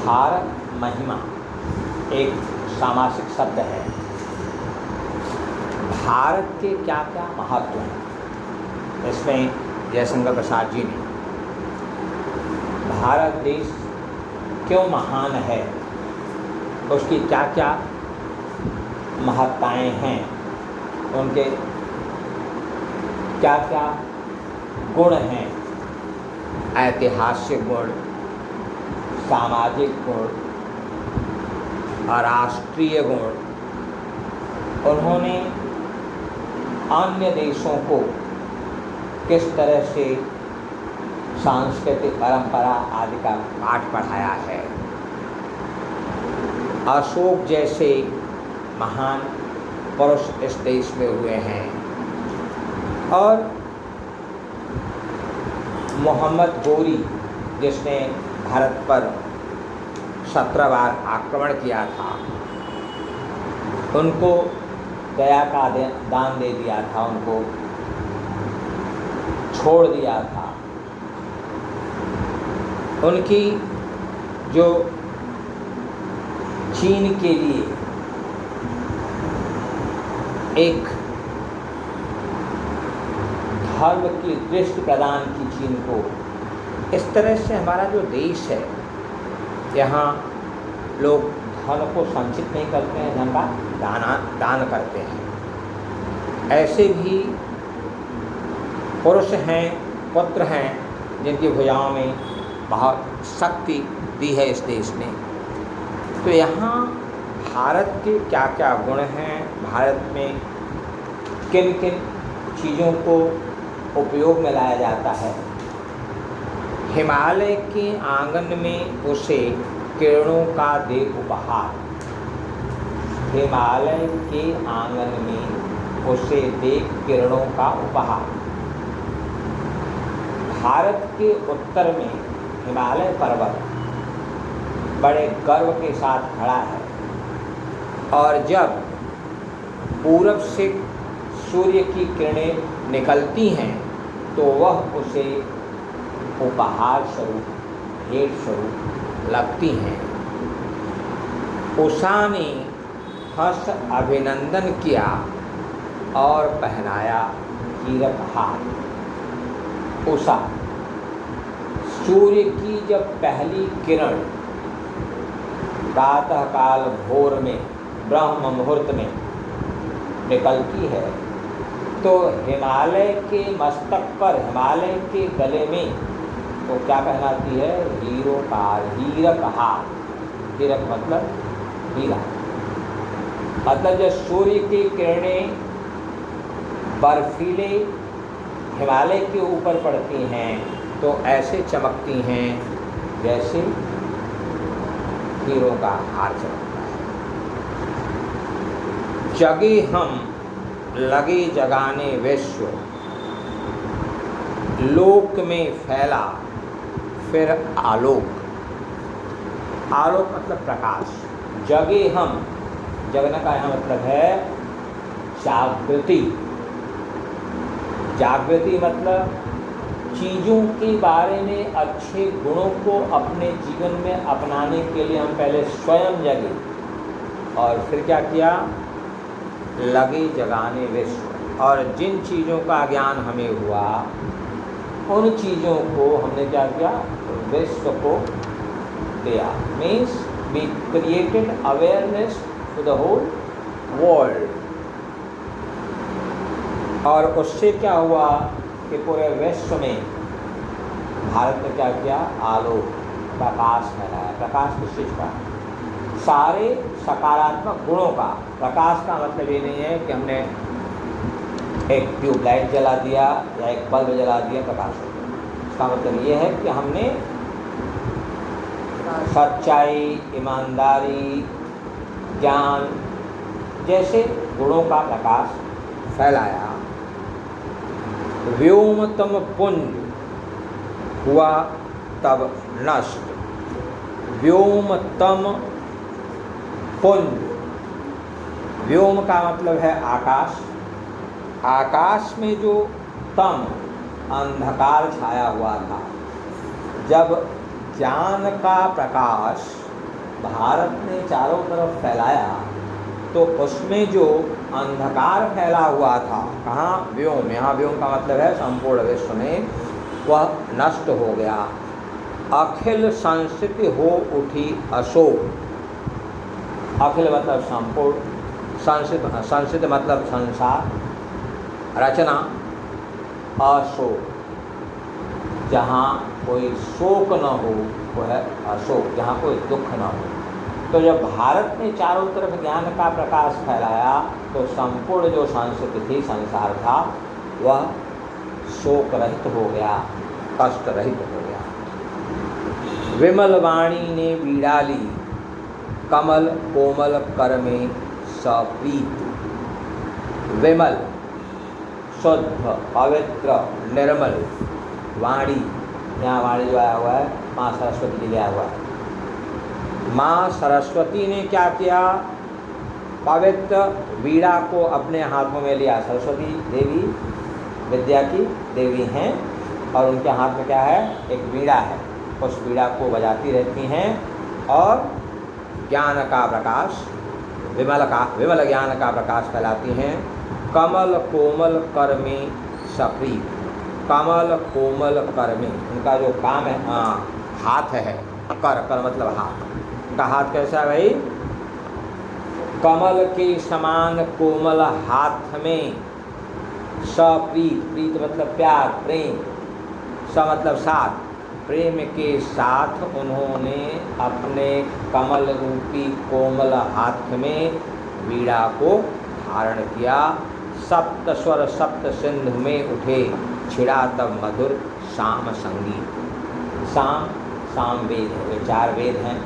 भारत महिमा एक सामासिक शब्द है। भारत के क्या क्या महत्व हैं, इसमें जयशंकर प्रसाद जी ने भारत देश क्यों महान है, उसकी क्या क्या महत्ताएं हैं, उनके क्या क्या गुण हैं, ऐतिहासिक गुण, सामाजिक गुण और राष्ट्रीय गुण, उन्होंने अन्य देशों को किस तरह से सांस्कृतिक परंपरा आदि का पाठ पढ़ाया है। अशोक जैसे महान पुरुष इस देश में हुए हैं और मोहम्मद गोरी जिसने भारत पर 17 बार आक्रमण किया था, उनको दया का दान दे दिया था, उनको छोड़ दिया था। उनकी जो चीन के लिए एक धर्म की दृष्टि प्रदान की चीन को, इस तरह से हमारा जो देश है, यहाँ लोग धन को संचित नहीं करते हैं, धन का दान करते हैं। ऐसे भी पुरुष हैं, पुत्र हैं, जिनकी भुजाओं में बहुत शक्ति दी है इस देश ने। तो यहाँ भारत के क्या क्या गुण हैं, भारत में किन किन चीज़ों को उपयोग में लाया जाता है। हिमालय के आंगन में उसे किरणों का दे उपहार, हिमालय के आंगन में उसे दे किरणों का उपहार। भारत के उत्तर में हिमालय पर्वत बड़े गर्व के साथ खड़ा है और जब पूरब से सूर्य की किरणें निकलती हैं तो वह उसे उपहार स्वरूप, भेंट स्वरूप लगती हैं। उषा ने हर्ष अभिनंदन किया और पहनाया हीरक हार। उषा सूर्य की जब पहली किरण प्रातःकाल भोर में ब्रह्म मुहूर्त में निकलती है तो हिमालय के मस्तक पर, हिमालय के गले में तो क्या पहनाती है? हीरक हार। हीरक मतलब हीरा। मतलब जब सूर्य की किरणें बर्फीले हिमालय के ऊपर पड़ती हैं तो ऐसे चमकती हैं जैसे हीरों का हार चमकता है। जगे हम लगे जगाने विश्व, लोक में फैला फिर आलोक। आलोक मतलब प्रकाश। जगे हम, जगने का यहाँ मतलब है जागृति। जागृति मतलब चीज़ों के बारे में अच्छे गुणों को अपने जीवन में अपनाने के लिए हम पहले स्वयं जगे और फिर क्या किया? लगे जगाने विश्व। और जिन चीज़ों का ज्ञान हमें हुआ उन चीज़ों को हमने क्या किया? विश्व को दिया। Means we created awareness to the whole world. और उससे क्या हुआ कि पूरे विश्व में भारत ने क्या किया? आलोक, प्रकाश फैलाया। प्रकाश किस चीज़ का? सारे सकारात्मक गुणों का। प्रकाश का मतलब ये नहीं है कि हमने एक ट्यूबलाइट जला दिया या एक बल्ब जला दिया प्रकाश हो गया। इसका मतलब ये है कि हमने सच्चाई, ईमानदारी, ज्ञान जैसे गुणों का प्रकाश फैलाया। व्योमतम पुंज हुआ तब नष्ट। व्योमतम पुंज, व्योम का मतलब है आकाश। आकाश में जो तम, अंधकार छाया हुआ था, जब ज्ञान का प्रकाश भारत ने चारों तरफ फैलाया तो उसमें जो अंधकार फैला हुआ था, कहाँ? व्योम। यहाँ व्योम का मतलब है संपूर्ण विश्व में, वह नष्ट हो गया। अखिल संस्कृति हो उठी अशोक। अखिल मतलब संपूर्ण, संस्कृति मतलब संसार, रचना, अशोक। जहाँ कोई शोक न हो वह है अशोक, जहाँ कोई दुख न हो। तो जब भारत ने चारों तरफ ज्ञान का प्रकाश फैलाया तो संपूर्ण जो संस्कृति थी, संसार था, वह शोक रहित हो गया, कष्ट रहित हो गया। विमल वाणी ने वीणा ली, कमल कोमल कर में सप्रीत। विमल शुद्ध, पवित्र, निर्मल वाणी, यहाँ वाणी जो आया हुआ है माँ सरस्वती के लिए आया हुआ है। माँ सरस्वती ने क्या किया? पवित्र वीणा को अपने हाथों में लिया। सरस्वती देवी विद्या की देवी हैं और उनके हाथ में क्या है? एक वीणा है। उस वीणा को बजाती रहती हैं और ज्ञान का प्रकाश, विमल ज्ञान का प्रकाश फैलाती हैं। कमल कोमल कर में सप्रीत। कमल कोमल कर में, उनका जो काम है, हाथ है, कर मतलब हाथ। उनका हाथ कैसा है भाई? कमल के समान कोमल हाथ में, सप्रीत, प्रीत मतलब प्यार, प्रेम, स मतलब साथ, प्रेम के साथ उन्होंने अपने कमल रूपी कोमल हाथ में वीणा को धारण किया। सप्त स्वर सप्त सिंधु में उठे, छिड़ा तब मधुर साम संगीत। साम वेद है, ये 4 वेद हैं,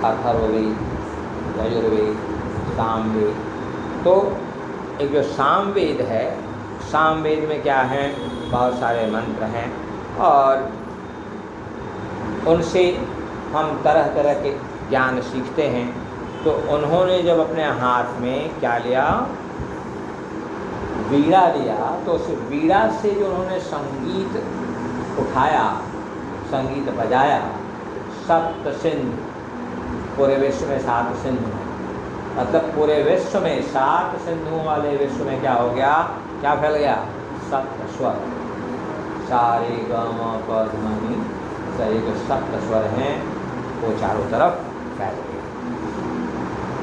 अथर्ववेद, यजुर्वेद, सामवेद। तो एक जो सामवेद है, सामवेद में क्या है? बहुत सारे मंत्र हैं और उनसे हम तरह तरह के ज्ञान सीखते हैं। तो उन्होंने जब अपने हाथ में क्या लिया? वीणा लिया, तो उस वीणा से जो उन्होंने संगीत उठाया, संगीत बजाया, सप्त सिंधु, पूरे विश्व में 7 सिंधु हैं, मतलब पूरे विश्व में 7 सिंधुओं वाले विश्व में क्या हो गया? क्या फैल गया? सप्त स्वर, सारे ग म प ध नि सा, ये जो सप्त स्वर हैं वो चारों तरफ फैल गए।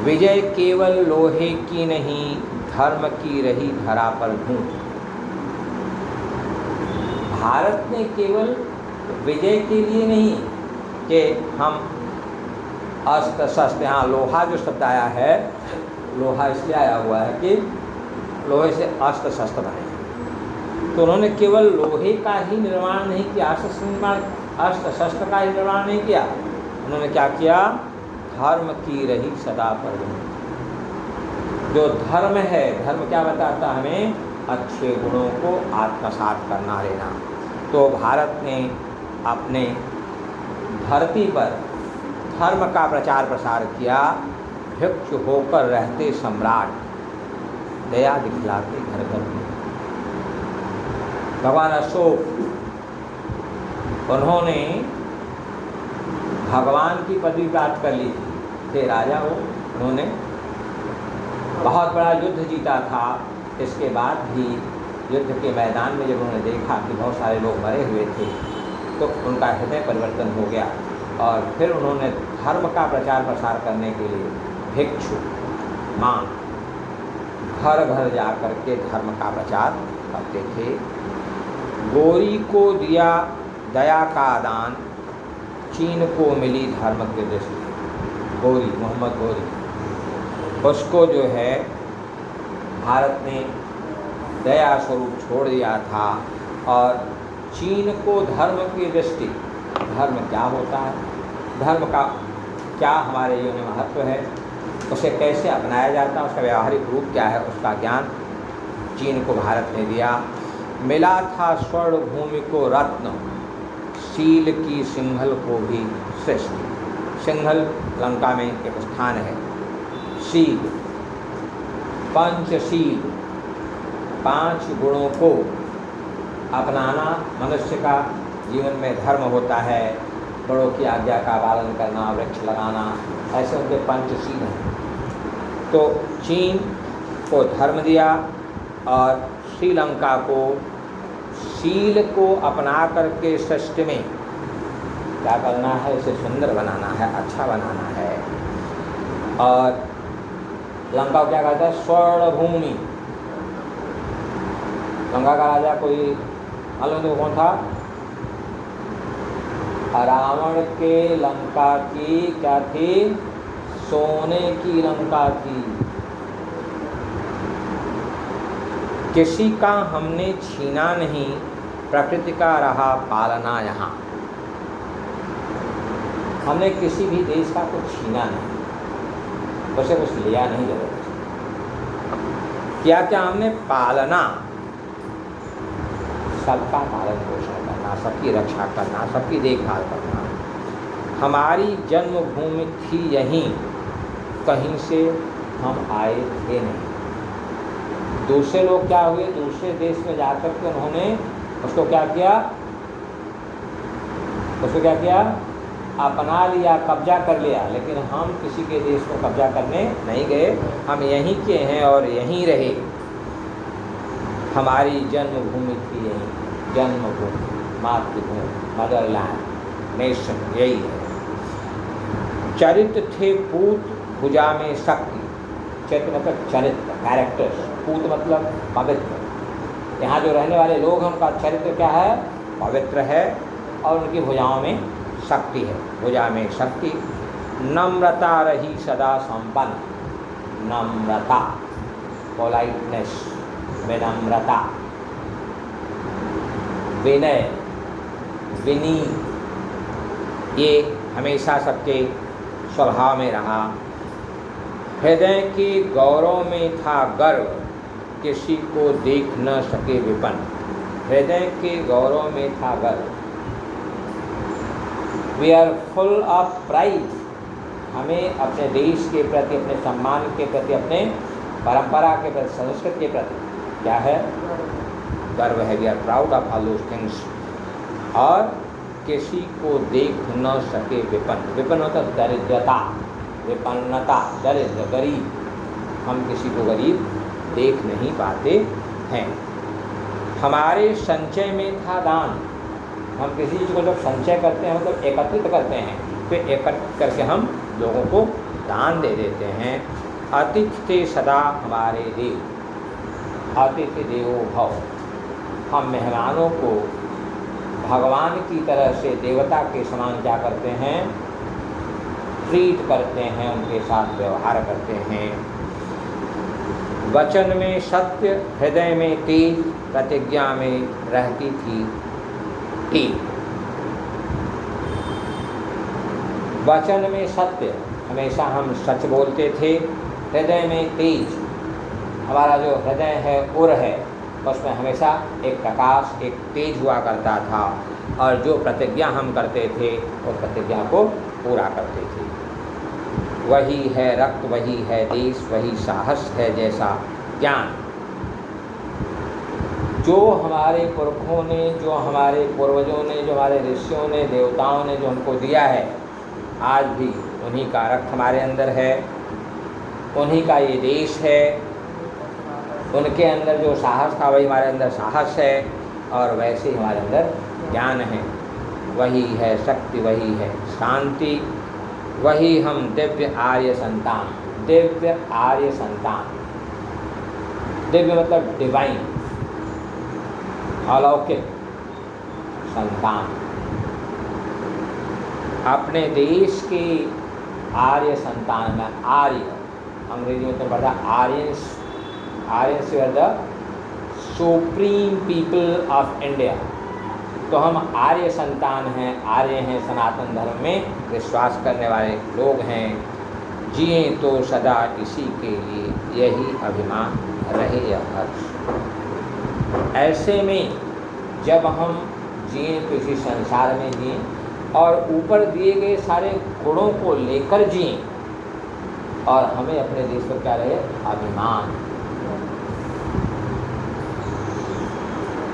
विजय केवल लोहे की नहीं, धर्म की रही धरा पर धूम। भारत ने केवल विजय के लिए नहीं कि हम अस्त्र शस्त्र, यहाँ लोहा जो शब्द आया है, लोहा इसलिए आया हुआ है कि लोहे से अस्त्र शस्त्र बने। तो उन्होंने केवल लोहे का ही निर्माण नहीं किया, अस्त्र शस्त्र का ही निर्माण नहीं किया। उन्होंने क्या किया? धर्म की रही सदा पर धूम। जो धर्म है, धर्म क्या बताता हमें? अच्छे गुणों को आत्मसात करना लेना। तो भारत ने अपने धरती पर धर्म का प्रचार प्रसार किया। भिक्षु होकर रहते सम्राट, दया दिखलाते घर घर में। भगवान अशोक, उन्होंने भगवान की पदवी प्राप्त कर ली थी, थे राजा वो। उन्होंने बहुत बड़ा युद्ध जीता था। इसके बाद भी युद्ध के मैदान में जब उन्होंने देखा कि बहुत सारे लोग मरे हुए थे तो उनका हृदय परिवर्तन हो गया और फिर उन्होंने धर्म का प्रचार प्रसार करने के लिए भिक्षु माँ घर घर जा कर के धर्म का प्रचार करते थे। गोरी को दिया दया का दान, चीन को मिली धर्म की दृष्टि। गोरी, मोहम्मद गोरी, उसको जो है भारत ने दया स्वरूप छोड़ दिया था। और चीन को धर्म की दृष्टि, धर्म क्या होता है, धर्म का क्या हमारे जीवन में महत्व है, उसे कैसे अपनाया जाता है, उसका व्यावहारिक रूप क्या है, उसका ज्ञान चीन को भारत ने दिया। मिला था स्वर्ण भूमि को रत्न, शील की सिंघल को भी श्रेष्ठ। सिंघल लंका में एक स्थान है। शील, पंचशील, 5 गुणों को अपनाना मनुष्य का जीवन में धर्म होता है। बड़ों की आज्ञा का पालन करना, वृक्ष लगाना, ऐसे उनके पंचशील हैं। तो चीन को धर्म दिया और श्रीलंका को शील को अपना करके सृष्टि में क्या करना है, इसे सुंदर बनाना है, अच्छा बनाना है। और लंका को क्या कहता है, स्वर्ण भूमि। लंका का राजा कोई मालूम तो कौन था? रावण के लंका की क्या थी, सोने की लंका थी। किसी का हमने छीना नहीं, प्रकृति का रहा पालना यहाँ। हमने किसी भी देश का कुछ छीना नहीं, उसे कुछ लिया नहीं जरूर। क्या क्या हमने पालना, सबका पालन पोषण करना, सबकी रक्षा करना, सबकी देखभाल करना। हमारी जन्मभूमि थी यहीं, कहीं से हम आए थे नहीं। दूसरे लोग क्या हुए, दूसरे देश में जाकर के उन्होंने उसको क्या किया, अपना लिया, कब्जा कर लिया। लेकिन हम किसी के देश को कब्जा करने नहीं गए, हम यहीं के हैं और यहीं रहे। हमारी जन्मभूमि थी यहीं, जन्मभूमि, मातृभूमि, मदरलैंड, नेशन, यही है। चरित्र थे पूत, भुजा में शक्ति। चरित्र मतलब चरित्र, कैरेक्टर्स। पूत मतलब पवित्र। यहाँ जो रहने वाले लोग हैं उनका चरित्र क्या है, पवित्र है, और उनकी भुजाओं में शक्ति है, भुजा में शक्ति। नम्रता रही सदा संपन्न। नम्रता, पोलाइटनेस, विनम्रता, विनय, विनीत, ये हमेशा सबके स्वभाव में रहा। हृदय के गौरव में था गर्व, किसी को देख न सके विपन्न। हृदय के गौरव में था गर्व। We are full of pride. हमें अपने देश के प्रति, अपने सम्मान के प्रति, अपने परंपरा के प्रति, संस्कृति के प्रति क्या है, गर्व है। We are proud of all those things. और किसी को देख न सके विपन्न। विपन्न मतलब दरिद्रता, विपन्नता, दरिद्र, गरीब। हम किसी को गरीब देख नहीं पाते हैं। हमारे संचय में था दान। हम किसी चीज़ को जब संचय करते हैं मतलब एकत्रित करते हैं, फिर एकत्रित करके हम लोगों को दान दे देते हैं। अतिथि थे सदा हमारे देव। अतिथि देवो भव। हम मेहमानों को भगवान की तरह से, देवता के समान क्या करते हैं, ट्रीट करते हैं, उनके साथ व्यवहार करते हैं। वचन में सत्य, हृदय में तेज, प्रतिज्ञा में रहती थी तेज। वचन में सत्य, हमेशा हम सच बोलते थे। हृदय में तेज, हमारा जो हृदय है, उर है, उसमें हमेशा एक प्रकाश, एक तेज हुआ करता था। और जो प्रतिज्ञा हम करते थे उस प्रतिज्ञा को पूरा करते थे। वही है रक्त, वही है देश, वही साहस है जैसा ज्ञान। जो हमारे पुरखों ने, जो हमारे पूर्वजों ने, जो हमारे ऋषियों ने, देवताओं ने जो हमको दिया है, आज भी उन्हीं का रक्त हमारे अंदर है, उन्हीं का ये देश है। उनके अंदर जो साहस था वही हमारे अंदर साहस है, और वैसे ही हमारे अंदर ज्ञान है। वही है शक्ति, वही है शांति, वही हम दिव्य आर्य संतान। दिव्य आर्य संतान, दिव्य मतलब डिवाइन, अलौकिक संतान। अपने देश के आर्य संतान में, आर्य अंग्रेजी में तो पढ़ता Aryans. Aryans are the supreme people of India. तो हम आर्य संतान हैं, आर्य हैं, सनातन धर्म में विश्वास करने वाले लोग हैं। जिए तो सदा इसी के लिए, यही अभिमान रहे यह हर्ष। ऐसे में जब हम जिए तो इसी संसार में जिए, और ऊपर दिए गए सारे गुणों को लेकर जिए, और हमें अपने देश पर क्या रहे, अभिमान।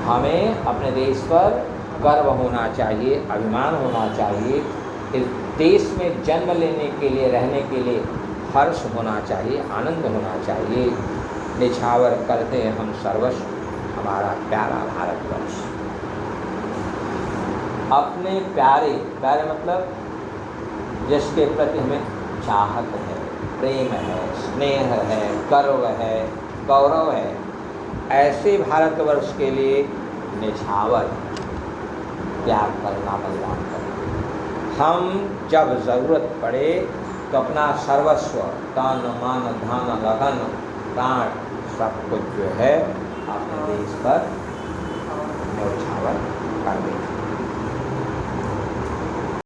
हमें अपने देश पर गर्व होना चाहिए, अभिमान होना चाहिए। इस देश में जन्म लेने के लिए, रहने के लिए हर्ष होना चाहिए, आनंद होना चाहिए। निछावर करते हैं हम सर्वस्व हमारा प्यारा भारतवर्ष। अपने प्यारे, प्यारे मतलब जिसके प्रति हमें चाहत है, प्रेम है, स्नेह है, गर्व है, गौरव है, ऐसे भारतवर्ष के लिए निछावर त्याग करना, बलिदान करना। हम जब ज़रूरत पड़े तो अपना सर्वस्व, तन मन धन लगन प्राण सब कुछ जो है अपने देश पर न्यौछावर कर दें।